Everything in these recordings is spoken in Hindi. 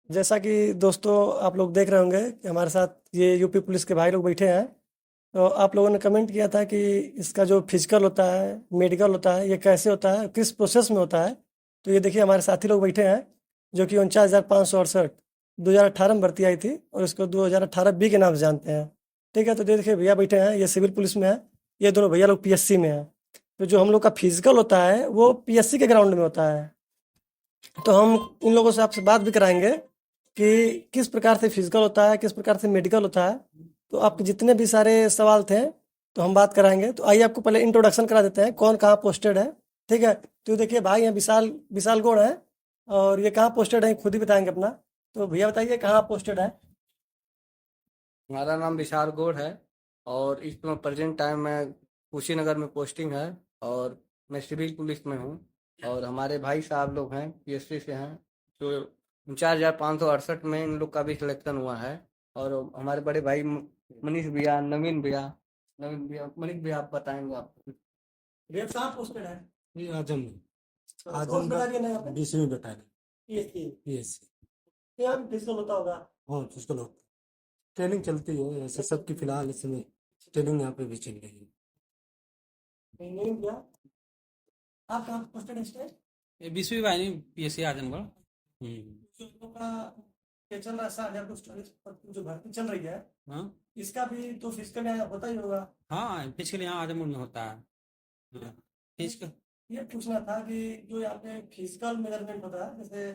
जैसा कि दोस्तों आप लोग देख रहे होंगे कि हमारे साथ ये यूपी पुलिस के भाई लोग बैठे हैं। तो आप लोगों ने कमेंट किया था कि इसका जो फिजिकल होता है, मेडिकल होता है, ये कैसे होता है, किस प्रोसेस में होता है। तो ये देखिए हमारे साथी लोग बैठे हैं जो कि 49,568 2018 में भर्ती आई थी और इसको 2018 बी के नाम से जानते हैं। ठीक है, तो ये देखिए भैया बैठे हैं, ये सिविल पुलिस में है। ये दोनों भैया लोग पीएससी में है। तो जो हम लोग का फिजिकल होता है वो पीएससी के ग्राउंड में होता है। तो हम इन लोगों से आपसे बात भी कराएंगे कि किस प्रकार से फिजिकल होता है, किस प्रकार से मेडिकल होता है। तो आपके जितने भी सारे सवाल थे तो हम बात कराएंगे। तो आइए आपको पहले इंट्रोडक्शन करा देते हैं कौन कहाँ पोस्टेड है। ठीक है, तो देखिए भाई हैं विशाल विशाल गौड़ है। और ये कहाँ पोस्टेड है खुद ही बताएंगे अपना। तो भैया बताइए कहाँ पोस्टेड है। हमारा नाम विशाल गौड़ है और इस समय प्रेजेंट टाइम में कुशीनगर में पोस्टिंग है और मैं सिविल पुलिस में हूँ। और हमारे भाई साहब लोग हैं पीएससी से हैं, तो 49,568 में इन लोग का भी सिलेक्शन हुआ है। और हमारे बड़े भाई मनीष भैया, नवीन भैया मनीष भैया आप बताएंगे आप। भैया कहाँ पोस्टेड है। ये आजम में। तो आजम बता दिए ना यहाँ पे। 20वीं बटालियन। ये यस। यहाँ पे फिजिकल होता होगा। हाँ, फिजिकल होता है। ट्रेनिंग चलती है ऐसे सबकी, फिलहाल इसमें ट्रेनिंग यहाँ पे भी चल रही है। नहीं भैया, आप कहाँ पोस्टेड है इस टाइम। ये 20वीं वाहिनी पीएससी आजमगढ़। जो लोगों का ये चल रहा है 60,000 पर जो भर्ती चल रही है, हाँ इसका भी तो फिजिकल यहाँ होता ही होगा। हाँ, फिजिकल यहाँ आजमगढ़ में होता है। हाँ, फिजिकल। ये पूछना था कि जो यहाँ पे फिजिकल मेजरमेंट होता है जैसे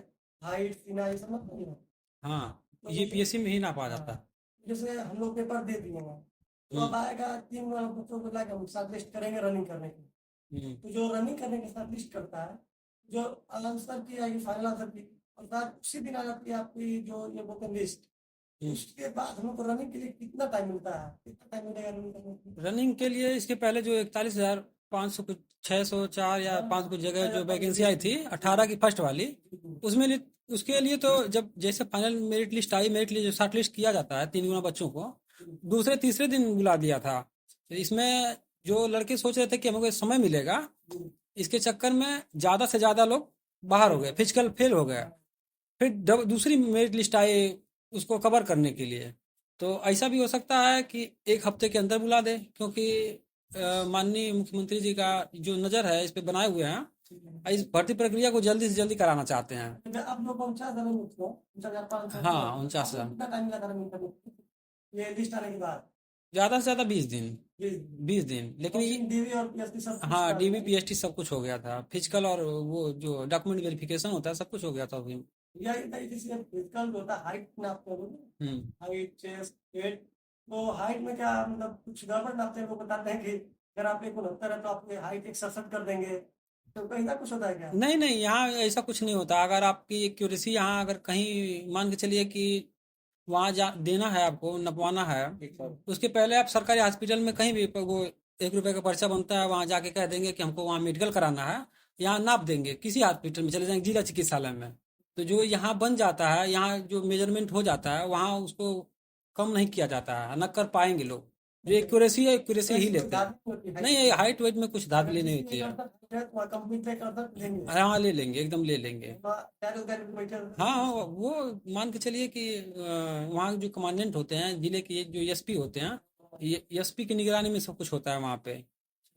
हाइट सीना ये सब मतलब नहीं है। हाँ, तो ये जैसे पीएससी में ही नापा जाता हाँ, है। जैसे हम लोग पेपर दे दिए हैं तो हम्म अब आएगा 3 बच्चों को लाके हम साथ लिस्ट करेंगे रनिंग करने की। हम्म। तो जो रनिंग करने के साथ लिस्ट करता है, जो आंसर की आएगी फाइनल आंसर की, और साथ उसी दिन आ जाती है आपकी जो ये बोलते हैं लिस्ट। हम्म। उसके बाद हम लोग को रनिंग के लिए कितना टाइम मिलता है, कितना टाइम मिलेगा रनिंग करने के लिए। रनिंग के लिए इसके पहले जो 41,500 कुछ 604 या हाँ, 500 कुछ जगह जो 6,500 वैकेंसी आई थी 18 की फर्स्ट वाली, उसमें उसके लिए तो जब जैसे फाइनल मेरिट लिस्ट आई, मेरिट लिस्ट जो शॉर्ट लिस्ट किया जाता है 3 गुना बच्चों को दूसरे तीसरे दिन बुला दिया था। तो इसमें जो लड़के सोच रहे थे कि हमको समय मिलेगा, इसके चक्कर में ज्यादा से ज्यादा लोग बाहर हो गए, फिजिकल फेल हो गए। फिर दूसरी मेरिट लिस्ट आई उसको कवर करने के लिए। तो ऐसा भी हो सकता है कि एक हफ्ते के अंदर बुला दे, क्योंकि माननीय मुख्यमंत्री जी का जो नज़र है इस पे बनाए हुए हैं, इस भर्ती प्रक्रिया को जल्दी से जल्दी कराना चाहते हैं। आप लोग को 49 हजार मिलते हैं, 49,500 हाँ, आपको 49,000। कितना टाइम लगा रनिंग करने में? ये लिस्ट आने के बाद ज़्यादा से ज़्यादा 20 दिन। ये 20 दिन, लेकिन ये डीवी और पीएससी सब कुछ हाँ, करा डीबी देंगे। पीएसटी सब कुछ हो गया था, फिजिकल और वो जो डॉक्यूमेंट वेरिफिकेशन होता है सब कुछ हो गया था अभी। या ये जैसे फिजिकल होता है हाइट नापते हैं, हम्म। Height chest weight. तो हाइट में क्या मतलब कुछ गड़बड़ नापते हैं, वो बताते हैं कि अगर आप 169 है तो आपकी हाइट 167 कर देंगे। तो कहीं ना कुछ होता है क्या। नहीं नहीं, यहाँ ऐसा कुछ नहीं होता। अगर आपकी एक्यूरेसी यहाँ अगर कहीं मान के चलिए कि वहाँ जा देना है, आपको नपवाना है, उसके पहले आप सरकारी हॉस्पिटल में कहीं भी वो 1 रुपए का पर्चा बनता है, वहाँ जाके कह देंगे कि हमको वहाँ मेडिकल कराना है, यहाँ नाप देंगे। किसी हॉस्पिटल में चले जाएंगे, जिला चिकित्सालय में। तो जो यहाँ बन जाता है, यहाँ जो मेजरमेंट हो जाता है, वहाँ उसको कम नहीं किया जाता है, न कर पाएंगे लोग। जो एक्यूरेसी है एक्यूरेसी ही वैसे कोई लेते हैं। धारणा नहीं होती नहीं, हाइट ये की। हाइट वेट में कुछ अगर धांधली नहीं किसी होती एक है। अड़सठ है तो कंपनी पे एक अड़सठ लेंगे। हाँ, ले लेंगे, एकदम ले लेंगे। कैरे उधर बैठे हाँ हाँ, वो मान के चलिए कि वहाँ जो कमांडेंट होते हैं जिले के, जो एसपी होते हैं, ये एसपी की निगरानी में सब कुछ होता है वहाँ पे।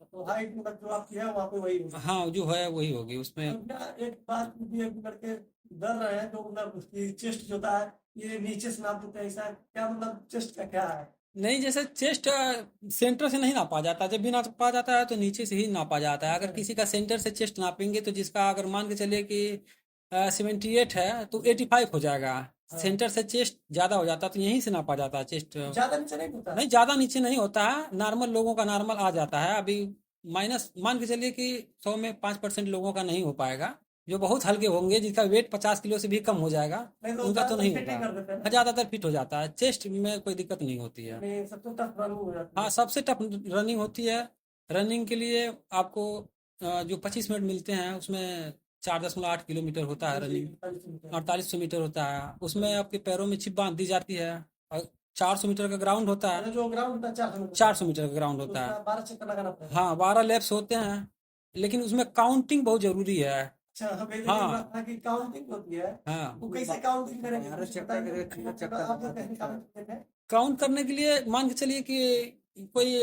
तो हाइट मतलब जो आपकी है वहाँ पे वही होगी। हाँ, जो है वही होगी उसमें। अब क्या एक बात भी है कि लड़के डर रहे हैं, जो मतलब उसकी चेस्ट जो होता है ये नीचे से नाप देते हैं, ऐसा क्या मतलब चेस्ट का क्या है। नहीं, जैसे चेस्ट सेंटर से नहीं नापा जाता, जब भी नापा जाता है तो नीचे से ही नापा जाता है। अगर किसी का सेंटर से चेस्ट नापेंगे तो जिसका अगर मान के चलिए कि 78 है तो 85 हो जाएगा। हाँ, सेंटर से चेस्ट ज्यादा हो जाता है तो यहीं से नापा जाता है चेस्ट। ज्यादा नीचे नहीं होता। नहीं, ज्यादा नीचे नहीं होता है, नॉर्मल लोगों का नॉर्मल आ जाता है अभी। माइनस मान के चलिए कि 100 में 5% लोगों का नहीं हो पाएगा। जो बहुत हल्के होंगे, जिसका वेट 50 किलो से भी कम हो जाएगा, नहीं तो उनका तो ज्यादातर नहीं फिट होता ही है। कर देते हैं हाँ, ना। ज्यादातर फिट हो जाता है, चेस्ट में कोई दिक्कत नहीं होती है। नहीं सबसे टफ रनिंग हो जाती हाँ, है। सबसे टफ रनिंग होती है। रनिंग के लिए आपको जो 25 मिनट मिलते हैं उसमें 4.8 किलोमीटर होता है रनिंग। 45 मीटर। 4800 मीटर होता है, उसमें आपके पैरों में चिप बांध दी जाती है। और 400 मीटर का ग्राउंड होता है। अच्छा जो ग्राउंड होता है 400 मीटर का, 400 मीटर का ग्राउंड तो होता उसका है। 12 चक्कर लगाना पड़ेगा। हाँ, 12 लैप्स होते हैं, लेकिन उसमें काउंटिंग बहुत जरूरी है। अच्छा, हमें ये हाँ। बात था कि काउंटिंग होती है, हाँ, वो कैसे काउंटिंग करेंगे? 11 कुछ चक्कर बताइए। करेंगे, 13 चक्कर आप लोग कैसे काउंट करते हैं? काउंट करने के लिए मान के चलिए कि कोई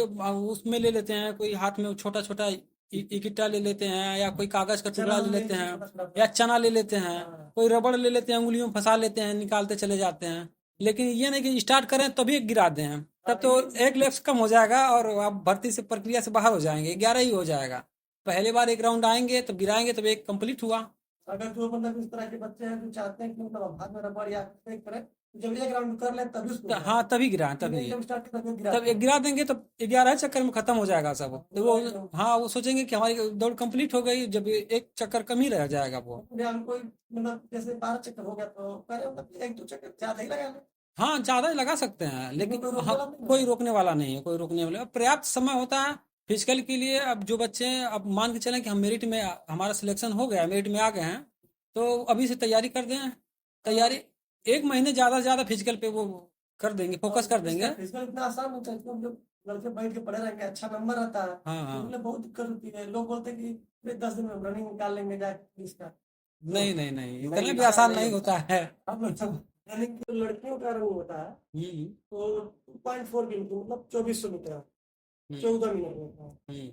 उसमें ले लेते हैं, कोई हाथ में छोटा छोटा इकट्ठा ले लेते हैं, या कोई कागज का चना टुकड़ा ले ले लेते लीजिए हैं, छोटा छोटा। या चना ले लेते हैं, हाँ। कोई रबड़ ले लेते हैं, उंगलियों में फंसा लेते हैं, निकालते चले जाते हैं। लेकिन ये नहीं कि स्टार्ट करें तभी गिरा दें, तब तो एक लैप्स कम हो जाएगा और आप भर्ती से प्रक्रिया से बाहर हो जाएंगे, 11 ही हो जाएगा। पहले बार एक राउंड आएंगे तब गिराएंगे तब एक कंप्लीट हुआ। अगर जो मतलब इस तरह के बच्चे हैं जो चाहते हैं कि मतलब हम हाथ में रबड़ या कुछ एक करें, तो जब एक राउंड कर ले तभी उसको गिराएं। हाँ, तभी गिराएं, तभी एकदम स्टार्ट के तभी गिरा तब एक गिरा देंगे तब 11 चक्कर में खत्म हो जाएगा सब। तो वो, हाँ, वो सोचेंगे कि हमारी दौड़ कंप्लीट हो गई, जब एक चक्कर कम ही रह जाएगा वो। हम कोई मतलब जैसे 12 चक्कर हो गया तो पहले मतलब एक दो चक्कर ज्यादा ही लगा ले। हाँ, ज्यादा ही लगा सकते हैं, लेकिन कोई रोकने हाँ, वाला नहीं है। कोई रोकने वाला नहीं है, कोई रोकने वाला, पर्याप्त समय होता है फिजिकल के लिए। अब जो बच्चे, अब मान के चलें कि हम मेरिट में, हमारा सिलेक्शन हो गया, मेरिट में आ गए हैं, तो अभी से तैयारी कर दें। तैयारी 1 महीने ज्यादा से ज्यादा फिजिकल पे वो कर देंगे, फोकस कर देंगे। फिजिकल इतना आसान होता है कि हम लोग लड़के बैठ के पढ़े रहेंगे, अच्छा नंबर आता है, हाँ, हाँ। तो बहुत दिक्कत होती है। लोग बोलते हैं कि भाई 10 दिन में रनिंग निकाल लेंगे जाके पुलिस का। नहीं, नहीं, नहीं, इतना नहीं, भी आसान नहीं नहीं होता है। अब रनिंग जो लड़कियों का रनिंग होता है हम्म, तो 2.4 किलोमीटर मतलब 2400 मीटर, हम्म, 14 मिनट में होता है। हम्म।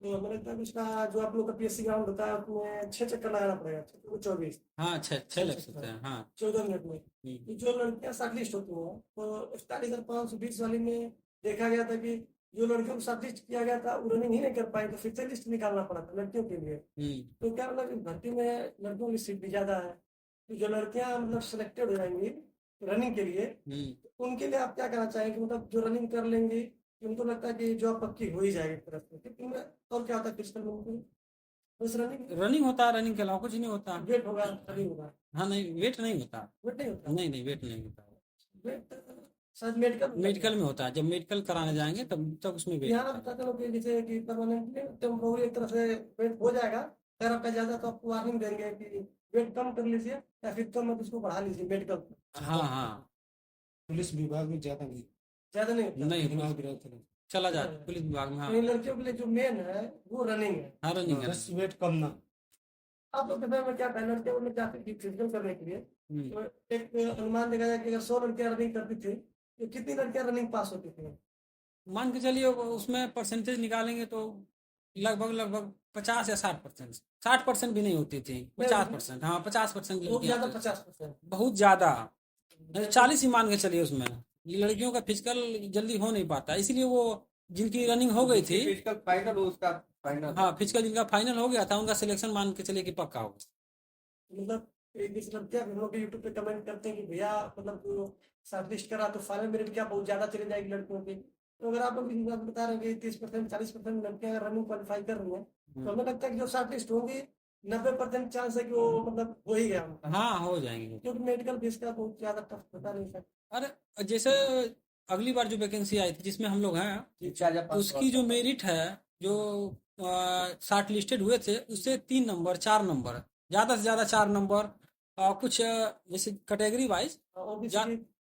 तो मैंने तक इसका जो आप लोग का पीएससी ग्राउंड होता है उसमें 6 चक्कर लगाना पड़ेगा, 24 हाँ, छः लग सकते हैं, हाँ। 14 मिनट में। हम्म, तो जो लड़कियां शॉर्टलिस्ट होती हैं तो 41,520 वाली में देखा गया था कि जो लड़कियों को शॉर्टलिस्ट किया गया था वो रनिंग ही नहीं कर पाई, तो फिर से लिस्ट निकालना पड़ा था लड़कियों के लिए। हम्म, तो क्या मतलब इस भर्ती में लड़कियों की सीट भी ज्यादा है, तो जो लड़कियां मतलब सिलेक्टेड हो जाएंगी रनिंग के लिए, हम्म। तो उनके लिए आप क्या कहना चाहेंगे? मतलब जो रनिंग कर लेंगी उनको लगता है कि जॉब पक्की हो ही जाएगी एक तरफ से, क्योंकि उनमें और क्या होता है फिजिकल में उनको बस रनिंग रनिंग होता है, रनिंग के अलावा कुछ नहीं होता। वेट होगा तभी होगा। हाँ, नहीं, वेट नहीं होता। वेट नहीं होता। नहीं, नहीं, वेट नहीं होता। वेट शायद मेडिकल मेडिकल में होता है, जब मेडिकल कराने जाएंगे तब उसमें वेट यहाँ होता है। बताते हो कि जैसे कि परमानेंटली टेम्पोररी एक तरह से वेट हो जाएगा, अगर आपका ज्यादा तो आपको वार्निंग देंगे कि वेट कम कर लीजिए या फिर कम मत उसको बढ़ा लीजिए मेडिकल। हाँ, हाँ। पुलिस विभाग में ज्यादा नहीं, ज्यादा नहीं होता। नहीं, दिमाग भी रहता नहीं, चला जाता पुलिस विभाग में, तो हाँ। इन लड़कियों के लिए जो मेन है वो रनिंग है। हाँ, रनिंग है। बस वेट कम ना। आप लोग के समय में क्या था, लड़कियों में जाती थी फिजिकल करने के लिए, हम्म। तो एक अनुमान देखा जाए कि अगर 100 लड़कियां रनिंग करती थी तो कितनी लड़कियां रनिंग पास होती थी? मान के चलिए उसमें परसेंटेज निकालेंगे तो लगभग 50 या 60%। 60% भी नहीं होती थी, 50%, हाँ, 50% बहुत लड़कियां ज्यादा होती थी। 50%। बहुत ज्यादा, 40 ही मान के चलिए उसमें। लड़कियों का फिजिकल जल्दी हो नहीं पाता, इसीलिए वो जिनकी रनिंग हो गई थी, फिजिकल फाइनल हो उसका फाइनल। हाँ, फिजिकल जिनका फाइनल हो गया था उनका सिलेक्शन मान के चलिए कि पक्का हो गया। मतलब एक जिस लड़कियां हम लोग यूट्यूब पे कमेंट करते हैं कि भैया मतलब जो शॉर्टलिस्ट करा तो फाइनल मेरिट क्या बहुत ज्यादा चली जाएगी लड़कियों की, तो अगर आप लोग इस बात बता रहे हैं कि 30% 40% लड़कियां अगर रनिंग क्वालिफाई कर रही हैं, तो हमें लगता है कि जो शॉर्टलिस्ट होंगी 90% चांस है कि वो मतलब हो ही गया उनका। हाँ, हो जाएंगे। क्योंकि मेडिकल बेस का बहुत ज्यादा टफ होता नहीं सर। अरे जैसे अगली बार जो वैकेंसी आई थी जिसमें हम लोग हैं, चार्जर उसकी जो मेरिट है, जो शॉर्ट लिस्टेड हुए थे, उससे 3 नंबर 4 नंबर, ज्यादा से ज्यादा 4 नंबर, कुछ जैसे कैटेगरी वाइज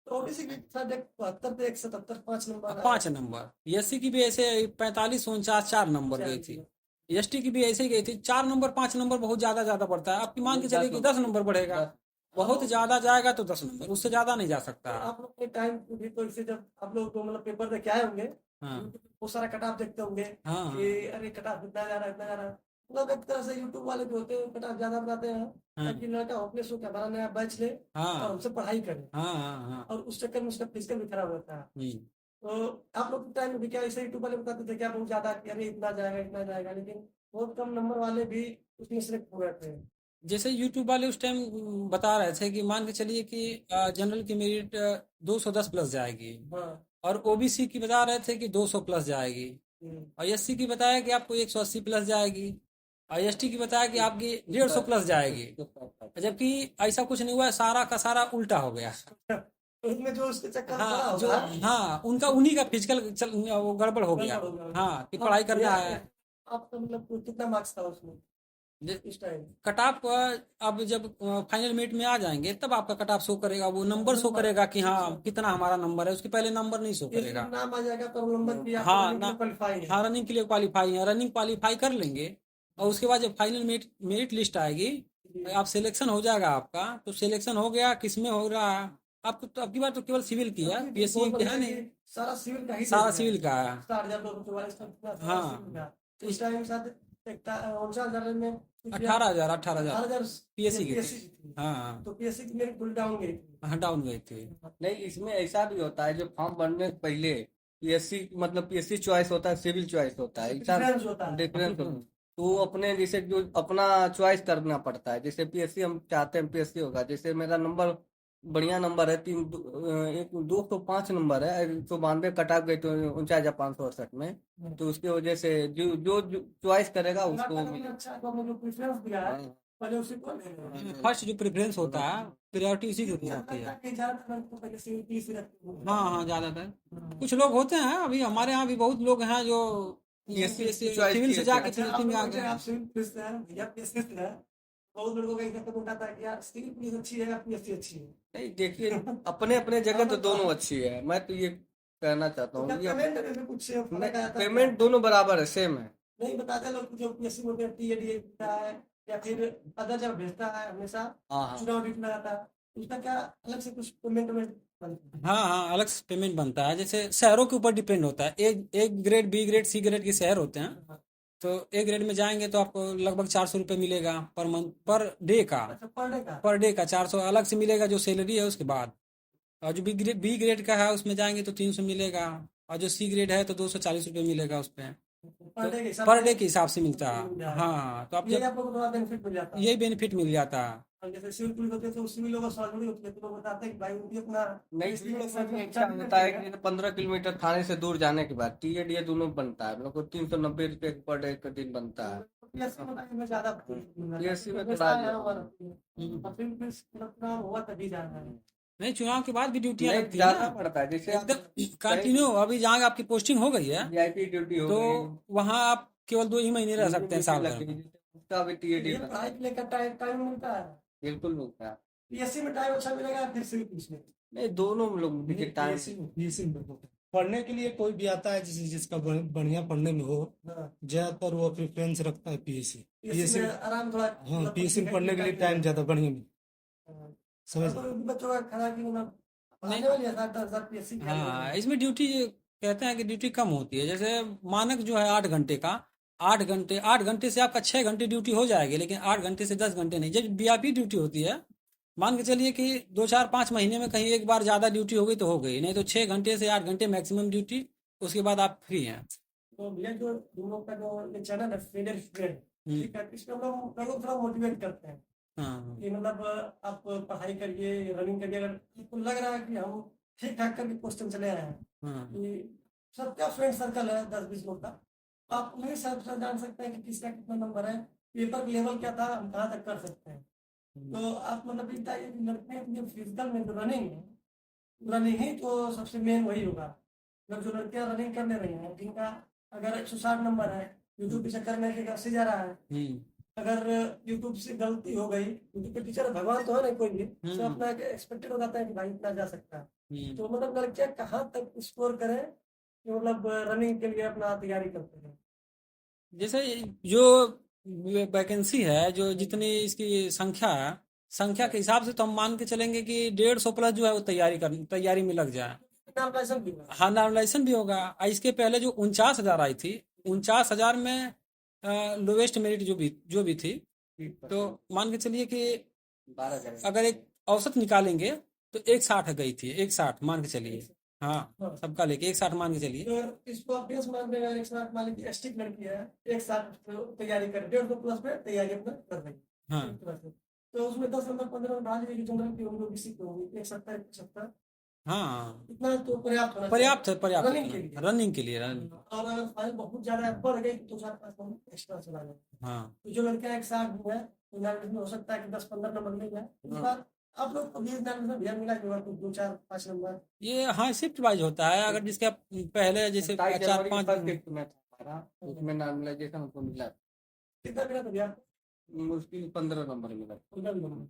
ओबीसी की शायद 72 पे 177 5 नंबर 5 नंबर, एससी की भी ऐसे 45 49 4 नंबर गई थी, एसटी की भी ऐसे ही गई थी। 4 नंबर 5 नंबर बहुत ज्यादा पड़ता है, आपकी मान के चलिए कि 10 नंबर बढ़ेगा, बहुत ज्यादा जाएगा तो 10 नंबर, उससे ज्यादा नहीं जा सकता। आप लोग के टाइम भी तो इससे जब आप लोग मतलब पेपर देख के आए होंगे, हाँ, बहुत सारा कटाप देखते होंगे हाँ, कि अरे कटाप इतना जा रहा है इतना जा रहा है। मतलब एक तरह से यूट्यूब वाले जो होते हैं कटाप ज्यादा बताते हैं हाँ, ताकि लड़का होपलेस हो के हमारा नया बैच ले और हाँ, हमसे पढ़ाई करे, हाँ, हाँ, हाँ। और उस चक्कर में उसका फिजिकल भी खराब होता है। हम्म। तो आप लोग के टाइम में भी क्या ऐसे यूट्यूब वाले बताते थे क्या बहुत ज्यादा कि अरे इतना जाएगा, लेकिन बहुत कम नंबर वाले भी उसमें सिलेक्ट हो गए थे? जैसे यूट्यूब वाले उस टाइम बता रहे थे कि मान के चलिए कि जनरल की मेरिट 210 प्लस जाएगी, हाँ। और ओबीसी की बता रहे थे कि 200 प्लस जाएगी, और एससी की बताया कि आपको 180 प्लस जाएगी, और एसटी की बताया कि आपकी 150 प्लस जाएगी। जबकि ऐसा कुछ नहीं हुआ है, सारा का सारा उल्टा हो गया। तो उसमें जो उसके चक्कर में पड़ा हाँ, जो, होगा, हाँ, उनका उन्हीं का फिजिकल वो गड़बड़ हो गया। गड़बड़ हो गया। हाँ, कि पढ़ाई करना है। आपका मतलब कितना मार्क्स था उसमें इस टाइम? कट ऑफ अब जब फाइनल मेरिट में आ जाएंगे तब आपका कट ऑफ शो करेगा, वो नंबर शो करेगा कि हाँ कितना हमारा नंबर है, उसके पहले नंबर नहीं शो करेगा। नाम आ जाएगा तो नंबर भी हाँ, आपका क्वालिफाई है। हाँ, रनिंग के लिए क्वालिफाई है, रनिंग क्वालिफाई कर लेंगे, और उसके बाद जब फाइनल मेरिट लिस्ट आएगी आप सिलेक्शन हो जाएगा आपका, तो सिलेक्शन हो गया, किसमें हो रहा है आपको, तो अब की बार तो केवल सिविल की है, पीएससी की है नहीं, सारा सिविल का ही सारा देख रहे सिविल हैं। का है। 60,244 का कितना सारा हाँ सिविल का। तो इस टाइम साथ 59,000 में कुछ 18,000 18,000 पीएससी की पीएससी थी। की थी। हाँ तो पीएससी की मेरी फुल डाउन गई थी। हाँ, डाउन गई थी। नहीं, इसमें ऐसा भी होता है, जो फॉर्म भरने से पहले पीएससी मतलब पीएससी चॉइस होता है, सिविल चॉइस होता है, ऐसा डिफरेंस होता है। डिफरेंस होता है। तो वो अपने जैसे जो अपना चॉइस करना पड़ता है, जैसे पीएससी हम चाहते हैं पीएससी होगा, जैसे मेरा नंबर बढ़िया नंबर है, 205 नंबर है, 192 कट ऑफ गई तो 49,568 में, तो उसकी वजह से जो जो चॉइस करेगा उसको आपका मिलेगा। अच्छा तो आपने जो प्रेफरेंस दिया है हाँ। पहले उसी को ले लें। फर्स्ट जो प्रेफरेंस होता है, प्रायोरिटी उसी को दी जाती है। कि ज्यादातर लोग तो पहले सिविल पीएससी रखते हैं। हाँ हाँ, ज्यादातर कुछ लोग होते हैं, अभी हमारे यहाँ भी बहुत लोग हैं जो PSC सिविल से किए जाके थे। अच्छा, पीएससी में आ आप गए। आप सिविल पुलिस से हैं भैया पीएससी से हैं। बहुत लोगों का इधर कमेंट आता है कि यार सिविल पुलिस अच्छी है या पीएससी अच्छी है। नहीं, देखिए, अपने अपने जगह तो दोनों अच्छी है, मैं तो ये कहना चाहता हूँ उनका ये कमेंट में भी कुछ फर्क आता है। पेमेंट दोनों बराबर है, सेम है। नहीं बताते लोग कि जो पीएससी में टीएडीए भेजता है या फिर अदर जब भेजता है हमेशा हाँ हाँ। चुनाव ड्यूटी में आता है, उसका क्या अलग से कुछ पेमेंट में बनता है? हाँ हाँ, अलग से पेमेंट बनता है, जैसे शहरों के ऊपर डिपेंड होता है। A grade, B grade, C grade के शहर होते हैं। तो ए ग्रेड में जाएंगे तो आपको लगभग 400 रुपये मिलेगा पर मंथ, पर डे का, अच्छा पर डे का। पर डे का 400 अलग से मिलेगा जो सैलरी है उसके बाद। और जो बी ग्रेड का है उसमें जाएंगे तो 300 मिलेगा, और जो सी ग्रेड है तो 240 रुपये मिलेगा उस पर। पर डे के हिसाब पर से डे के हिसाब से मिलता मिल है। जाएगा। हाँ, तो आप ये जब आप लोगों को थोड़ा बेनिफिट मिल जाता है। ये बेनिफिट मिल जाता है। और जैसे सिविल पुलिस होती है तो सिविल लोगों से जुड़ी होती है तो लोग बताते हैं कि भाई उनकी अपना नहीं, इसलिए इसमें सब भी अच्छा ऐसा होता है कि 15 किलोमीटर थाने से दूर जाने के बाद टीएडीए दोनों बनता है, हम लोग को 390 रुपये पर डे का दिन बनता है। पीएससी में ज्यादा पीएससी में तो थोड़ा सिविल पुलिस मतलब हुआ तभी जाना है। नहीं, चुनाव के बाद भी ड्यूटियां नहीं, लगती है ज्यादा ना, पड़ता है, जैसे एकदम कंटिन्यू। अभी जहाँ आपकी पोस्टिंग हो गई है वीआईपी ड्यूटी हो तो गई, वहाँ आप केवल 2 ही महीने रह सकते हैं साल भर में। उसका भी टीएडी ये पढ़ाई के लेकर टाइम मिलता है। बिल्कुल मिलता है। पीएससी में टाइम अच्छा मिलेगा फिर सिविल पुलिस में। नहीं, दोनों लोग देखिए टाइम पीएससी में पढ़ने के लिए कोई भी आता है जिसका बढ़िया पढ़ने में हो, हाँ। ज्यादातर वो प्रेफरेंस रखता है पीएससी। पीएससी में आराम थोड़ा हाँ, पीएससी में पढ़ने के लिए टाइम ज्यादा बढ़िया मिले। समझ तो बच्चों का खड़ा की मतलब नहीं। आने वाली है 7-10 पीएससी की। हाँ, इसमें ड्यूटी कहते हैं कि ड्यूटी कम होती है, जैसे मानक जो है 8 घंटे का, 8 घंटे से आपका 6 घंटे ड्यूटी हो जाएगी, लेकिन 8 घंटे से 10 घंटे नहीं। जब वीआईपी ड्यूटी होती है, मान के चलिए कि 2-4-5 महीने में कहीं एक बार ज़्यादा ड्यूटी हो गई तो हो गई, नहीं तो 6 घंटे से 8 घंटे मैक्सिमम ड्यूटी, उसके बाद आप फ्री हैं। तो भैया जो तुम लोग का जो ये चैनल है फेडर स्टूडेंट, ठीक है, इसमें हम लोग थोड़ा मोटिवेट करते हैं हाँ कि मतलब आप पढ़ाई करिए, रनिंग करिए। अगर आपको लग रहा है कि हम ठीक ठाक करके क्वेश्चन चले आए हैं, हाँ कि सबका फ्रेंड सर्कल है 10-20 लोग का, आप उन्हीं से जान सकते हैं कि किसका कितना नंबर है, पेपर लेवल क्या था, हम कहाँ तक कर सकते हैं। तो आप मतलब बताइए कि लड़के अपने फिजिकल में जो रनिंग है, रनिंग ही तो सबसे मेन वही होगा। मतलब जो लड़कियां रनिंग करने रही हैं जिनका अगर 160 नंबर है, यूट्यूब के चक्कर में एक 80 जा रहा है, अगर यूट्यूब से गलती हो गई, यूट्यूब के टीचर भगवान तो है नहीं कोई भी, तो अपना एक्सपेक्टेड हो जाता है कि भाई इतना जा सकता है। तो मतलब लड़कियां कहाँ तक स्कोर करें कि मतलब रनिंग के लिए अपना तैयारी करते हैं। जैसे जो वैकेंसी है, जो जितनी इसकी संख्या के हिसाब से तो हम मान के चलेंगे कि 150 प्लस जो है वो तैयारी में लग जाए। नाम भी हुआ। हाँ, नॉमिनेशन भी होगा। इसके पहले जो 49,000 आई थी, 49,000 में लोवेस्ट मेरिट जो भी थी, तो मान के चलिए कि 12,000 अगर एक औसत निकालेंगे तो 160 गई थी, 160 मान के चलिए। हाँ, सबका लेके 160 मान के चलिए। तो इसको अभ्यास मान लेगा, एक साथ मान लीजिए एसटी लड़की है, एक साथ तैयारी कर 150 प्लस में तैयारी अपना कर रही है। हाँ एक तरह से। तो उसमें 10 नंबर 15 नंबर भाग लेगी, जनरल की होंगी, ओबीसी की होंगी, 71 75 हाँ, इतना तो पर्याप्त होना पर्याप्त है, पर्याप्त रनिंग के लिए। रनिंग के लिए रनिंग। और अगर फाइल बहुत ज्यादा बढ़ गई तो 4-5 नंबर एक्स्ट्रा चला जाए। हाँ तो जो लड़कियां एक साथ जो है तो नाम हो सकता है कि 10-15 नंबर मिल जाए। इस बार आप लोग को 20 नंबर भैया मिला कि तो 2-4-5 नंबर ये, हाँ, शिफ्ट वाइज होता है। अगर जिसका पहले जैसे 4-5 फर्स्ट में था हमारा, उसमें नॉर्मलाइजेशन हमको मिला, कितना मिला था भैया? मुश्किल 15 नंबर मिला। 15 नंबर।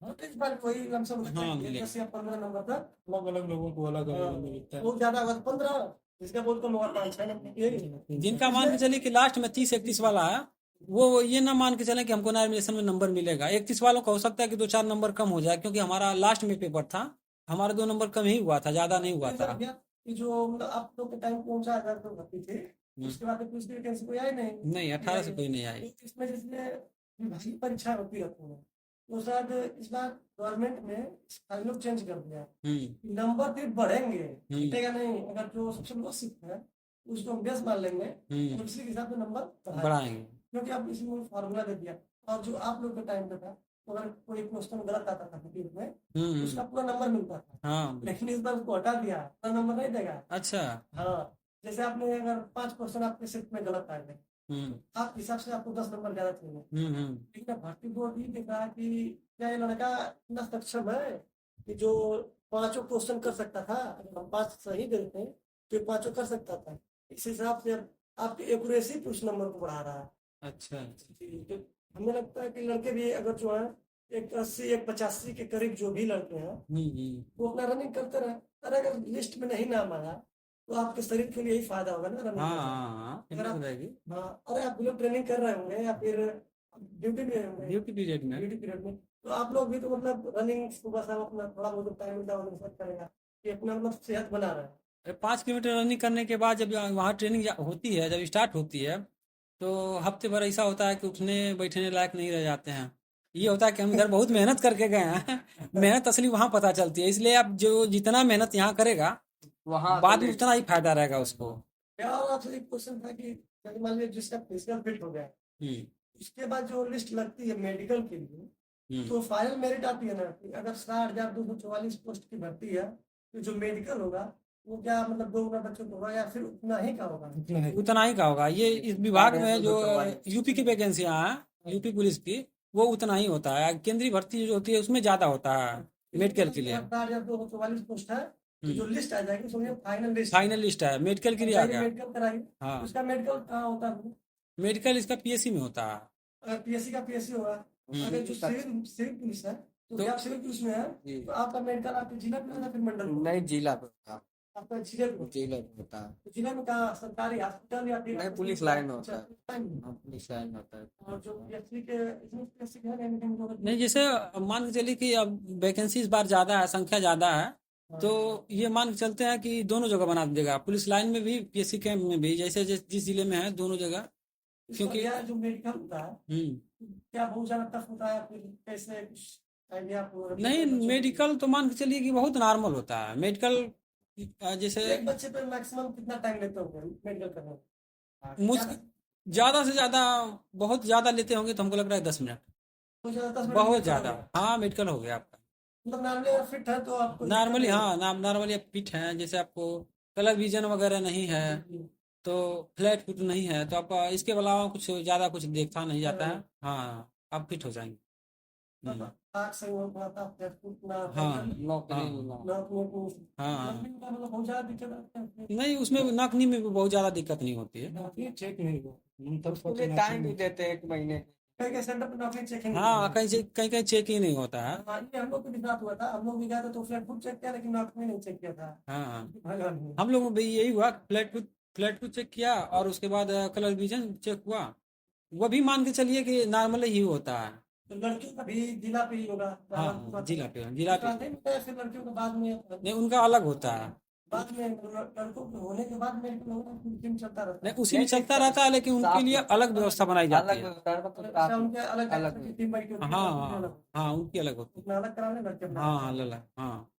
हाँ, तो इस बार कोई लमसम होता हाँ, है कि मिलेगा। 10 या 15 नंबर तक। अलग अलग लोगों को अलग अलग मिलता है। बहुत ज्यादा होगा तो 15, जिसका बहुत कम होगा 5-6 नंबर, यही है। जिनका मान के चलिए कि लास्ट में 30-31 वाला है, वो ये ना मान के चलें कि हमको नॉमिनेशन में नंबर मिलेगा। 31 वालों का हो सकता है कि 2-4 नंबर कम हो जाए, क्योंकि हमारा लास्ट में पेपर था, हमारा 2 नंबर कम ही हुआ था, ज्यादा नहीं हुआ ये था। सर भैया कि जो मतलब आप लोग के टाइम कौन सा हजार तो भर्ती थे, हम्म, उसके बाद पुलिस की वैकेंसी कोई आई नहीं। नहीं, ये 18 से आई है। कोई नहीं आई। तो इसमें जैसे विभागीय परीक्षा होती रहती है, तो शायद इस बार गवर्नमेंट ने फाइनल चेंज कर दिया। हम्म, नंबर फिर बढ़ेंगे, हम्म, घटेगा नहीं। अगर जो सबसे लो सीट है उसको हम बेस मान लेंगे, तो हम्म, उसी के हिसाब से नंबर बढ़ाएंगे, बढ़ाएंगे। क्योंकि अब इसमें फार्मूला दे दिया। और जो आप लोग के टाइम पे था, तो अगर कोई क्वेश्चन गलत आता था पेपर में, हम्म, तो उसका पूरा नंबर मिलता था। हाँ, लेकिन इस बार उसको हटा दिया, पूरा नंबर नहीं देगा। अच्छा, हाँ, जैसे आपने अगर 5 क्वेश्चन आपके सेट में गलत आ गए, हम्म, आप हिसाब से आपको 10 नंबर ज्यादा चाहिए। लेकिन अब भर्ती बोर्ड ये देख रहा है कि क्या ये लड़का इतना सक्षम है कि जो 5 क्वेश्चन कर सकता था, अगर हम 5 सही देते हैं तो ये 5 कर सकता था। इस हिसाब से अब आपकी एक्यूरेसी पे उस नंबर को बढ़ा रहा है। अच्छा, जी, तो हमें लगता है कि लड़के भी अगर जो है 180 185 के करीब जो भी लड़के हैं, वो अपना रनिंग करते रहे। अरे अगर लिस्ट में नहीं नाम आया, तो आपके शरीर के लिए यही फायदा होगा ना रनिंग हाँ, करना। हाँ, हाँ, अगर फिटनेस आप रहेगी। हाँ, अरे आप लोग ट्रेनिंग कर रहे होंगे या फिर ड्यूटी में होंगे, ड्यूटी पीरियड में। ड्यूटी पीरियड में, तो आप लोग भी तो मतलब रनिंग सुबह शाम अपना थोड़ा बहुत टाइम मिलता है उसे करेगा कि अपना मतलब सेहत बना रहे। 5 किलोमीटर रनिंग करने के बाद जब वहाँ ट्रेनिंग होती है, जब स्टार्ट होती है, तो हफ्ते भर ऐसा होता है कि उठने बैठने लायक नहीं रह जाते हैं। ये होता है कि हम इधर बहुत मेहनत करके गए हैं। मेहनत असली वहाँ पता चलती है। इसलिए अब जो जितना मेहनत यहाँ करेगा, वहाँ बाद तो में उतना ही फायदा रहेगा उसको। क्या और आपसे एक क्वेश्चन था कि जैसे मान लीजिए जिसका फिजिकल फिट हो गया, हम्म, उसके बाद जो लिस्ट लगती है मेडिकल के लिए, हम्म। तो फाइनल मेरिट आती है ना कि अगर 60,244 पोस्ट की भर्ती है, तो जो मेडिकल होगा वो क्या मतलब 2 गुना बच्चों को होगा या फिर उतना ही का होगा? इतना है। उतना ही का होगा। ये इस विभाग में जो 244। यूपी की वैकेंसियां हैं, यूपी पुलिस की, वो उतना ही होता है। केंद्रीय भर्ती जो होती है उसमें ज्यादा होता है मेडिकल के लिए। 60,244 पोस्ट है, तो जो हम्म, लिस्ट आ जाएगी समझिए फाइनल लिस्ट है। फाइनल लिस्ट है, मेडिकल के अब लिए आ जाइए गया। मेडिकल कराइए, हाँ, उसका मेडिकल कहाँ होता है? मेडिकल इसका पीएससी में होता है। अगर पीएससी का पीएससी होगा, अगर जो सिविल सिविल पुलिस है, तो तो क्या आप सिविल पुलिस में है, जी तो आपका मेडिकल आपके जिला में है या फिर मंडल में? नहीं, जिला पे होता आपका जिले में होता है। जिला पे होता है। तो जिले में कहाँ सरकारी हॉस्पिटल या फिर नहीं, आपका पुलिस सिविल लाइन अच्छा, होता है। पुलिस लाइन में? हाँ, पुलिस लाइन होता है। और जो पीएससी के इसमें पीएससी के है लेकिन जो नहीं, जैसे मान के चलिए कि अब वैकेंसी इस बार ज्यादा है, संख्या ज्यादा है, तो ये मान के चलते हैं कि दोनों जगह बना देगा, पुलिस लाइन में भी, पीएससी कैंप में भी, जैसे जिस जिले में है दोनों जगह। इसका क्योंकि क्या जो मेडिकल होता है, क्या बहुत ज्यादा टफ होता है फिर कैसे कुछ आइडिया आपको? नहीं, मेडिकल तो मान के चलिए कि बहुत नॉर्मल होता है मेडिकल। जैसे एक बच्चे पे मैक्सिमम कितना टाइम लेते होंगे मेडिकल करने में? मुश्किल, ज्यादा से ज्यादा, बहुत ज्यादा लेते होंगे तो हमको लग रहा है 10 मिनट। तो ज्यादा 10 मिनट बहुत में ज्यादा। करोगे? हाँ, मेडिकल हो गया आपका। मतलब नॉर्मली अगर फिट है तो आपको दिक्कत नॉर्मली, नहीं हाँ, नॉर्मली आप फिट हैं, जैसे आपको कलर विजन वगैरह नहीं है, होगी। तो फ्लैट फुट नहीं है, तो आप इसके अलावा कुछ ज्यादा कुछ देखा नहीं जाता है। हाँ, आप फिट हो जाएंगे। हम्म, आँख सही हो पाता है, फुट ना हाँ, नौकरी हाँ, मिला। नाक में कुछ हाँ। नकली का मतलब बहुत ज्यादा दिक्कत आता है। नहीं, उसमें नाकनी में भी बहुत ज्यादा दिक्कत नहीं होती है। नौकरी चेक नहीं हुआ तब उसके पता लिए ना टाइम भी चले। देते हैं 1 महीने। कई कई सेंटर पे नौकरी चेकिंग हाँ, कहीं कहीं चेक ही नहीं होता है। ये हम लोग के भी साथ हुआ था। हम लोग भी गए थे तो फ्लैट फुट चेक किया, लेकिन नौकरी नहीं चेक किया था। हाँ, भगवान ने। हम लोग में भी यही हुआ, फ्लैट फुट चेक किया, और उसके बाद कलर विजन चेक हुआ। वो भी मान के चलिए कि नॉर्मल ही होता है। तो लड़कियों का भी जिला पे ही होगा? हाँ, जिला पे नहीं मिलता है फिर लड़कियों के बाद में? नहीं, उनका अलग होता है। बाद में लड़कों के होने के बाद मेडिकल होगा, फिर दिन चलता रहता नहीं, है? उसी में चलता रहता है, लेकिन उनके लिए अलग व्यवस्था बनाई जाती अलग है। व्यवस्था है, मतलब अच्छा, काफी उनके अलग अलग डॉक्टर की टीम बैठी होती है, हाँ, लड़कों की हाँ, अलग। हाँ, उनकी अलग होती अपना अलग कराने, लड़के है। अपना हाँ, अलग हाँ, कराने। अलग, हाँ।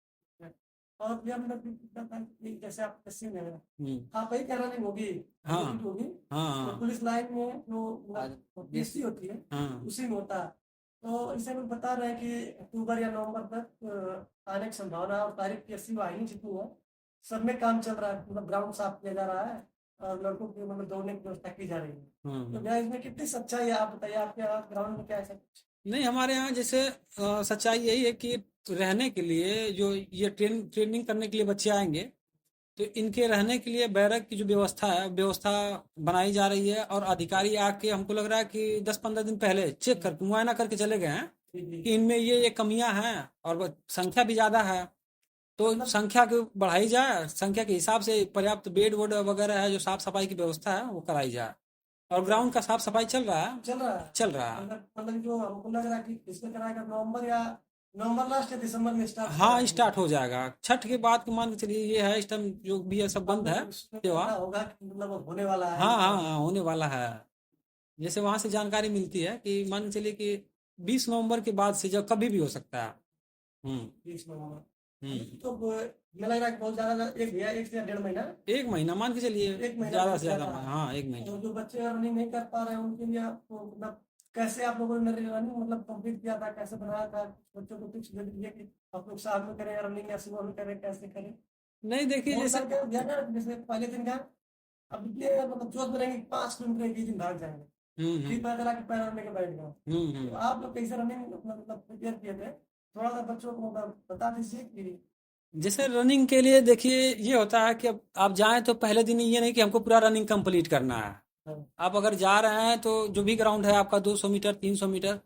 और ये मतलब कि क्या था कि जैसे आप एससी में हैं, हम्म, आप ही क्या रनिंग होगी, हाँ, रिपीट होगी। तो हाँ, पुलिस लाइन में जो पीएससी होती है, हाँ, उसी में होता है। तो इसे लोग बता रहे हैं कि अक्टूबर या नवंबर तक आने की संभावना है, और तारीख पीएससी वाहिनी जितनी है सब में काम चल रहा है, मतलब ग्राउंड साफ किया जा रहा है और लड़कों की मतलब दौड़ने की व्यवस्था की जा रही है। तो हाँ। क्या इसमें कितनी सच्चाई है, आप बताइए, आपके यहाँ ग्राउंड में क्या है सब? नहीं, हमारे यहाँ जैसे सच्चाई यही है कि रहने के लिए जो ये ट्रेनिंग करने के लिए बच्चे आएंगे, तो इनके रहने के लिए बैरक की जो व्यवस्था है, व्यवस्था बनाई जा रही है। और अधिकारी आके हमको लग रहा है कि 10-15 दिन पहले चेक करके मुआयना करके चले गए हैं जी जी। कि इनमें ये कमियां हैं, और संख्या भी ज्यादा है, तो संख्या को बढ़ाई जाए, संख्या के हिसाब से पर्याप्त बेड वोड वगैरह है, जो साफ सफाई की व्यवस्था है वो कराई जाए। और ग्राउंड का साफ सफाई चल रहा है। चल रहा है। चल रहा है। मतलब जो हमको लग रहा है कि इसमें कराएगा नवंबर या नवंबर लास्ट या दिसंबर में स्टार्ट हाँ स्टार्ट हो जाएगा छठ के बाद के, मान के चलिए ये है इस टाइम जो भी है सब बंद है त्योहार। होगा कि मतलब होने वाला है। हाँ हाँ हाँ होने वाला है। जैसे वहां से जानकारी मिलती है कि मान के चलिए कि 20 नवंबर के बाद से जब कभी भी हो सकता है। 20 नवंबर हम्म। तो मुझे लग रहा है कि बहुत ज्यादा एक भैया 1 से 1.5 महीना। एक महीना मान के चलिए, एक महीना ज्यादा बहुत से ज्यादा। ज्यादा है। हाँ एक तो महीना। जो बच्चे रनिंग नहीं कर पा रहे हैं उनके लिए आपको मतलब कैसे आप लोगों ने रनिंग मतलब कंप्लीट किया था, कैसे बनाया था, बच्चों को टिप्स दे दीजिए कि आप लोग साथ में करें रनिंग या सुबह में करें, कैसे करें। नहीं देखिए बहुत जैसे सारे क्या भैया ना, जैसे पहले दिन का अब इतने मतलब जोश में रहेंगे 5 किलोमीटर एक ही दिन भाग जाएंगे, फिर पता चला कि पैर लेके बैठ गए। तो आप लोग कैसे रनिंग मतलब प्रिपेयर किए थे, थोड़ा सा बच्चों को मतलब बता दीजिए कि। जैसे रनिंग के लिए देखिए ये होता है कि अब आप जाएं तो पहले दिन ये नहीं कि हमको पूरा रनिंग कंप्लीट करना है। हाँ, आप अगर जा रहे हैं तो जो भी ग्राउंड है आपका 200 मीटर 300 मीटर,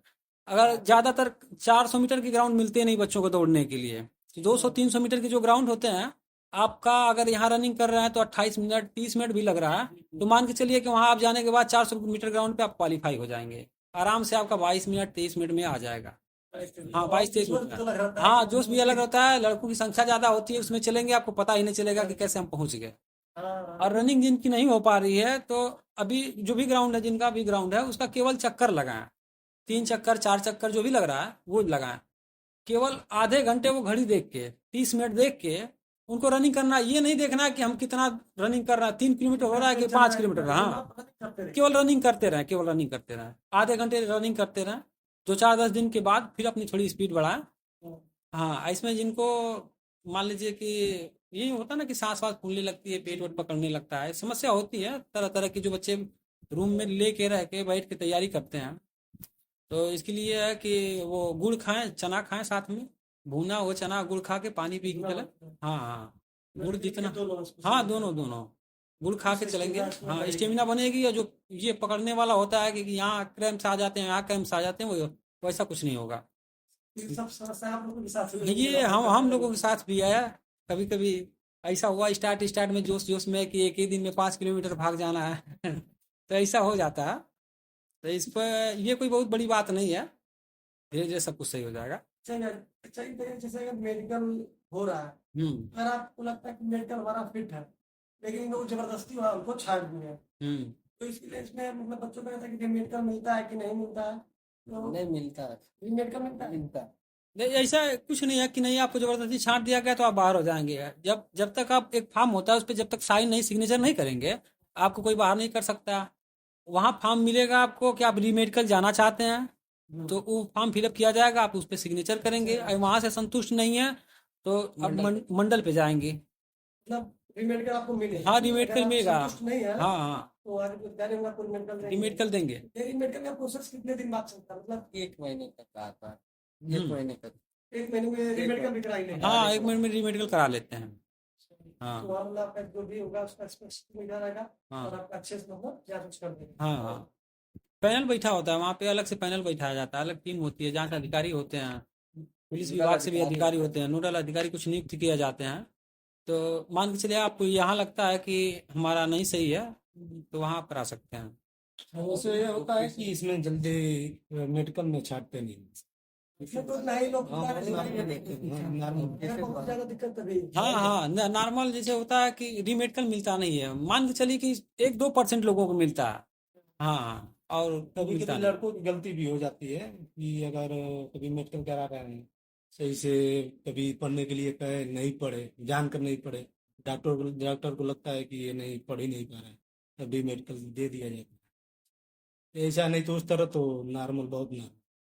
अगर ज़्यादातर 400 मीटर के ग्राउंड मिलते नहीं बच्चों को दौड़ने के लिए, तो 200-300 मीटर के जो ग्राउंड होते हैं आपका, अगर यहाँ रनिंग कर रहे हैं तो 28 मिनट 30 मिनट भी लग रहा है, तो मान के चलिए कि वहाँ आप जाने के बाद 400 मीटर ग्राउंड पे आप क्वालिफाई हो जाएंगे आराम से। आपका 22 मिनट 23 मिनट में आ जाएगा। हाँ 22-23 जोश मिनट तो लग में। रहा था हाँ कि जोश भी अलग होता है, लड़कों की संख्या ज़्यादा होती है उसमें चलेंगे आपको पता ही नहीं चलेगा कि कैसे हम पहुँच गए। हाँ, और रनिंग जिनकी नहीं हो पा रही है तो अभी जो भी ग्राउंड है, जिनका भी ग्राउंड है उसका केवल चक्कर लगाएं, 3 चक्कर 4 चक्कर जो भी लग रहा है वो लगाएं। केवल आधे घंटे वो घड़ी देख के 30 मिनट देख के उनको रनिंग करना है। ये नहीं देखना कि हम कितना रनिंग कर रहे हैं, 3 किलोमीटर हो रहा है कि 5 किलोमीटर। हाँ केवल रनिंग करते रहें, केवल रनिंग करते रहें, आधे घंटे रनिंग करते रहें। 2-4-10 दिन के बाद फिर अपनी थोड़ी स्पीड बढ़ाएं। हाँ इसमें जिनको मान लीजिए कि यही होता है ना कि सांस वास फूलने लगती है, पेट वेट पकड़ने लगता है, समस्या होती है तरह तरह की, जो बच्चे रूम में लेके रह के बैठ के तैयारी करते हैं। तो इसके लिए है कि वो गुड़ खाएं, चना खाएं साथ में, भुना हुआ चना गुड़ खा के पानी पी के चले। हाँ हाँ गुड़ जितना, हाँ दोनों दोनों गुड़ खा के चलेंगे। हाँ स्टेमिना बनेगी। और जो ये पकड़ने वाला होता है कि यहाँ क्रैम्प्स आ जाते हैं, यहाँ क्रैम्प्स आ जाते हैं, वो वैसा कुछ नहीं होगा। ये सब समस्या आप लोगों के साथ ये हम लोगों के साथ भी आया। कभी कभी ऐसा हुआ स्टार्ट में जोश जोश में कि एक ही दिन में 5 किलोमीटर भाग जाना है तो ऐसा हो जाता है। तो इस पर ये कोई बहुत बड़ी बात नहीं है, धीरे धीरे सब कुछ सही हो जाएगा। चाहिए जैसे अगर मेडिकल हो रहा है, अगर आपको लगता है कि मेडिकल हमारा फिट है लेकिन लोग जबरदस्ती वहाँ उनको छाड़ दिए हैं, तो इसके लिए इसमें मतलब बच्चों को कहता है कि मेडिकल मिलता है कि नहीं मिलता है, तो नहीं मिलता है। मेडिकल मिलता है। मिलता है। नहीं ऐसा कुछ नहीं है कि नहीं आपको जबरदस्ती छांट दिया गया तो आप बाहर हो जाएंगे। जब तक आप एक फॉर्म होता है उस पर जब तक साइन नहीं, सिग्नेचर नहीं करेंगे आपको कोई बाहर नहीं कर सकता। वहाँ फॉर्म मिलेगा आपको कि आप री मेडिकल जाना चाहते हैं तो वो फॉर्म फिलअप किया जाएगा, आप उस पर सिग्नेचर करेंगे। और वहाँ से संतुष्ट नहीं है तो आप मंडल पे जाएंगे। मतलब रीमेडिकल आपको मिलेगा। हाँ रीमेडिकल मिलेगा। संतुष्ट नहीं है हाँ हाँ तो आगे कुछ जाने में आपको रीमेडिकल देंगे। रीमेडिकल देंगे। ये रीमेडिकल का प्रोसेस कितने दिन बाद चलता है, मतलब 1 महीने तक आता है। 1 महीने तक। 1 महीने में रीमेडिकल भी करा ही लेंगे। हाँ 1 महीने में रीमेडिकल करा लेते हैं। हाँ तो मतलब आपका जो भी होगा उसका स्पेसिफिक मिल जाएगा हाँ और आपका अच्छे से मतलब जांच कर देंगे। हाँ हाँ पैनल बैठा होता है वहाँ पे, अलग से पैनल बैठाया जाता है, अलग टीम होती है जहाँ से अधिकारी होते हैं, पुलिस विभाग से भी अधिकारी होते हैं, नोडल अधिकारी कुछ नियुक्त किए जाते हैं। तो मान के चलिए आपको यहाँ लगता है कि हमारा नहीं सही है तो वहाँ आप करा सकते हैं। वैसे ये होता है कि इसमें जल्दी मेडिकल में छाटते नहीं। इसमें तो नहीं लोग नॉर्मल बहुत ज्यादा दिक्कत है भाई। हाँ हाँ नॉर्मल जैसे होता है कि रीमेडिकल मिलता नहीं है, मान के चलिए कि 1-2% लोगों को मिलता है। हाँ और कभी मिलता कभी नहीं। लड़कों की गलती भी हो जाती है कि अगर कभी मेडिकल करा रहे हैं सही से, कभी पढ़ने के लिए कहे नहीं पढ़े, जानकर नहीं पढ़े, डॉक्टर को लगता है कि ये नहीं पढ़ ही नहीं पा रहे, तभी मेडिकल दे दिया जाता है। ऐसा नहीं तो उस तरह तो नॉर्मल बहुत ना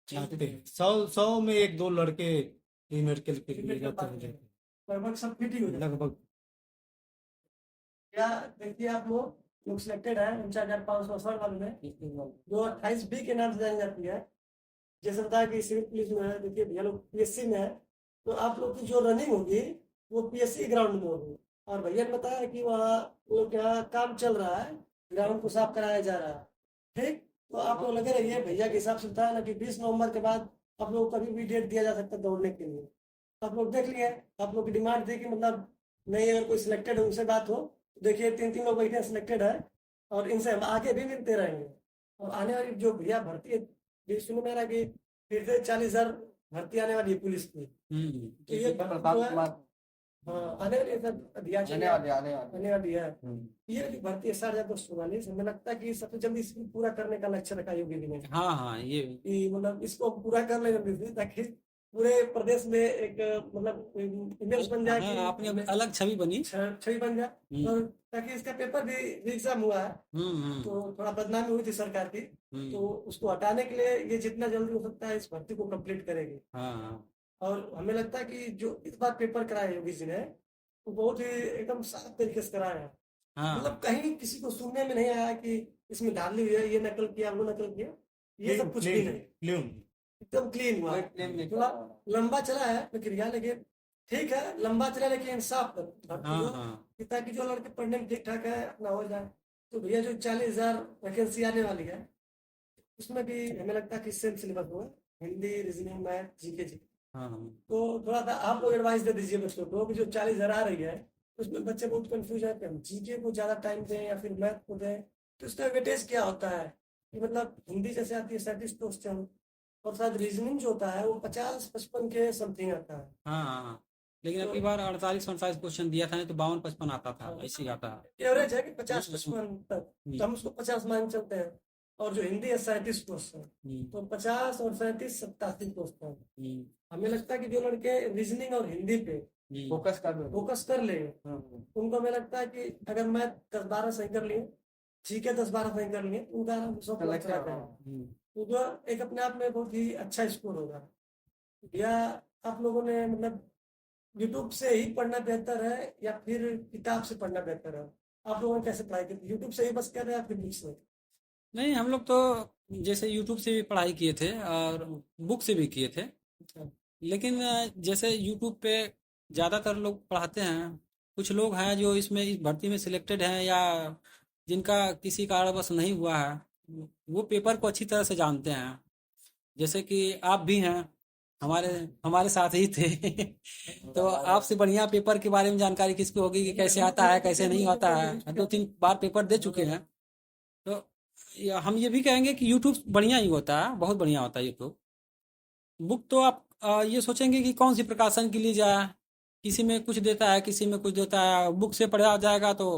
छाटते हैं। 100 में 1-2 लड़के ही मेडिकल के लिए जाते हैं लगभग सब फिट ही हो जाता है। लगभग। क्या देखिए आप लोग सिलेक्टेड है 49,500 वाले में जो 28B के नाम से जानी जाती है। जैसे बताया कि सिविल पुलिस में है, देखिए भैया लोग PSC में है, तो आप लोग की जो रनिंग होगी वो PSC ग्राउंड में होगी। और भैया ने बताया कि वहाँ लोग यहाँ काम चल रहा है, ग्राउंड को साफ कराया जा रहा है। ठीक, तो आप लोग लगे रहिए, भैया के हिसाब से बताया ना कि 20 नवंबर के बाद आप लोग को कभी भी डेट दिया जा सकता है दौड़ने के लिए। आप लोग देख लिए, आप लोग की डिमांड थी कि मतलब नहीं, अगर कोई सिलेक्टेड है उनसे बात हो। देखिए 3 लोग बैठे सिलेक्टेड है और इनसे हम आगे भी मिलते रहेंगे। और आने वाली जो भैया भर्ती है, ये सुनने में आ रहा है कि फिर से 40,000 भर्ती आने वाली है पुलिस की। तो ये भर्ती जो है, हाँ, आने वाली है सर, अभियान आने वाली आने वाली है। ये जो भर्ती है 60,244, हमें लगता है कि सबसे जल्दी इसको पूरा करने का लक्ष्य रखा योगी जी ने, हाँ हाँ ये कि मतलब इसको पूरा कर ले जल्दी से, ताकि पूरे प्रदेश में एक मतलब इमेज बन जाए हाँ, कि अपनी अलग छवि बनी। छवि बन जाए, और ताकि इसका पेपर भी एग्जाम हुआ है हम्म तो थोड़ा बदनामी हुई थी सरकार की, तो उसको हटाने के लिए ये जितना जल्दी हो सकता है इस भर्ती को कंप्लीट करेगी। हाँ और हमें लगता है कि जो इस बार पेपर कराया योगी जी ने, वो बहुत ही एकदम साफ तरीके से कराया है। हाँ मतलब कहीं किसी को सुनने में नहीं आया कि इसमें धांधली हुई है, ये नकल किया, वो नकल किया, ये सब कुछ भी नहीं, एकदम क्लीन हुआ है। थोड़ा लंबा चला है प्रक्रिया, लेकिन ठीक है, लंबा चला लेकिन इंसाफ भर्ती हाँ हो, हाँ कि ताकि जो लड़के पढ़ने में ठीक ठाक है अपना हो जाए। तो भैया जो 40,000 वैकेंसी आने वाली है, उसमें भी हमें लगता है कि सेम सिलेबस हुआ, हिंदी, रीजनिंग, मैथ, जीके जी। हाँ तो थोड़ा सा आप लोग एडवाइस दे दीजिए बच्चों को कि जो 40,000 आ रही है, उसमें बच्चे बहुत कंफ्यूज है कि हम जीके को ज्यादा टाइम दें या फिर मैथ को दें, तो इसका वेटेज क्या होता है, कि मतलब हिंदी जैसे आती है 37 क्वेश्चन, और शायद रीजनिंग जो होता है वो 50-55 के समथिंग आता है। हाँ हाँ। लेकिन अगली बार 48-49 क्वेश्चन दिया था, नहीं तो 52-55 आता था, ऐसे ही आता है। एवरेज है कि 50-55 तक, तो हम उसको 50 मान चलते हैं। और जो हिंदी है 37 क्वेश्चन, तो 50 और 37 87 क्वेश्चन। हमें लगता है कि जो लड़के रीजनिंग और हिंदी पे फोकस कर ले, उनको हमें लगता है कि अगर मैं 10-12 सही कर लिए, जीके 10-12 सही कर लिए, उनका सब तो जो एक अपने आप में बहुत ही अच्छा स्कोर होगा। या आप लोगों ने मतलब यूट्यूब से ही पढ़ना बेहतर है या फिर किताब से पढ़ना बेहतर है? आप लोगों ने कैसे पढ़ाई की, यूट्यूब से ही बस कर रहे हैं या फिर बुक से? नहीं, हम लोग तो जैसे यूट्यूब से भी पढ़ाई किए थे और बुक से भी किए थे। लेकिन जैसे यूट्यूब पे ज़्यादातर लोग पढ़ाते हैं, कुछ लोग हैं जो इसमें इस भर्ती में सिलेक्टेड हैं या जिनका किसी कारणवश नहीं हुआ है, वो पेपर को अच्छी तरह से जानते हैं। जैसे कि आप भी हैं, हमारे हमारे साथ ही थे तो आपसे बढ़िया पेपर के बारे में जानकारी किसको होगी कि कैसे आता है कैसे नहीं आता है, 2-3 बार पेपर दे चुके हैं। तो हम ये भी कहेंगे कि यूट्यूब बढ़िया ही होता है, बहुत बढ़िया होता है यूट्यूब। बुक तो आप ये सोचेंगे कि कौन सी प्रकाशन के लिए जाए, किसी में कुछ देता है किसी में कुछ देता है। बुक से पढ़ा जाएगा तो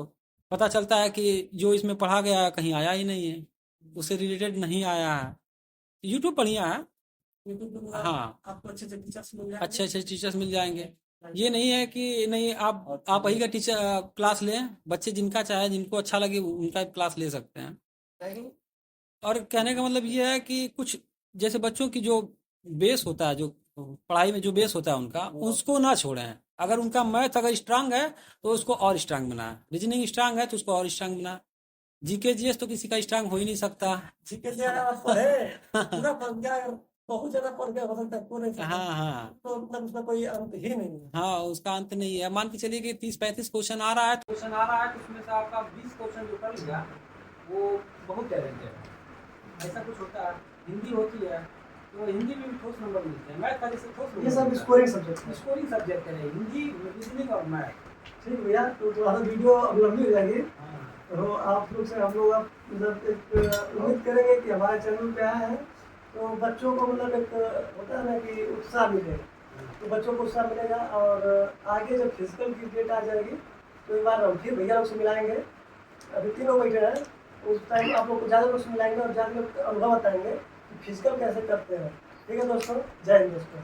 पता चलता है कि जो इसमें पढ़ा गया है कहीं आया ही नहीं है, उससे रिलेटेड नहीं आया है। यूट्यूब बढ़िया है। यूट्यूब हाँ, आपको अच्छे से टीचर्स मिल जाएंगे। अच्छे अच्छे टीचर्स मिल जाएंगे। ये नहीं है कि नहीं आप वही का टीचर क्लास लें, बच्चे जिनका चाहे जिनको अच्छा लगे उनका क्लास ले सकते हैं। और कहने का मतलब ये है कि कुछ जैसे बच्चों की जो बेस होता है, जो पढ़ाई में जो बेस होता है उनका, उसको ना छोड़ें। अगर उनका मैथ अगर स्ट्रांग है तो उसको और स्ट्रांग बनाए, रीजनिंग स्ट्रांग है तो उसको और स्ट्रांग बनाए। जीके जीएस तो किसी का स्ट्रांग हो ही नहीं सकता। जीके से अगर आप पढ़े पूरा पढ़ गया, अगर बहुत ज्यादा पढ़ गया हो सकता है पूरे से, हाँ हाँ तो मतलब उसका कोई अंत ही नहीं है। हाँ, उसका अंत नहीं है। मान के चलिए कि 30-35 क्वेश्चन आ रहा है तो उसमें से आपका 20 क्वेश्चन जो कर लिया वो बहुत टैलेंटेड है। ऐसा कुछ होता है। हिंदी होती है तो हिंदी में भी ठोस नंबर मिलते हैं, मैथ का जैसे ठोस ये सब स्कोरिंग सब्जेक्ट है। स्कोरिंग सब्जेक्ट है, हिंदी, रीजनिंग और मैथ। ठीक भैया, तो थोड़ा वीडियो अब लंबी हो जाएगी, हाँ तो आप लोग से हम लोग अब मतलब एक उम्मीद करेंगे कि हमारे चैनल पे आए हैं तो बच्चों को मतलब एक होता है ना कि उत्साह मिले, तो बच्चों को उत्साह मिलेगा। और आगे जब फिजिकल की डेट आ जाएगी तो एक बार हम फिर भैया लोग से मिलाएंगे। अभी 3 लोग बैठे हैं, उस टाइम आप लोग को ज़्यादा लोग से मिलाएंगे और ज़्यादा लोग अनुभव बताएंगे कि फिजिकल कैसे करते हैं। ठीक है दोस्तों, जय हिंद दोस्तों।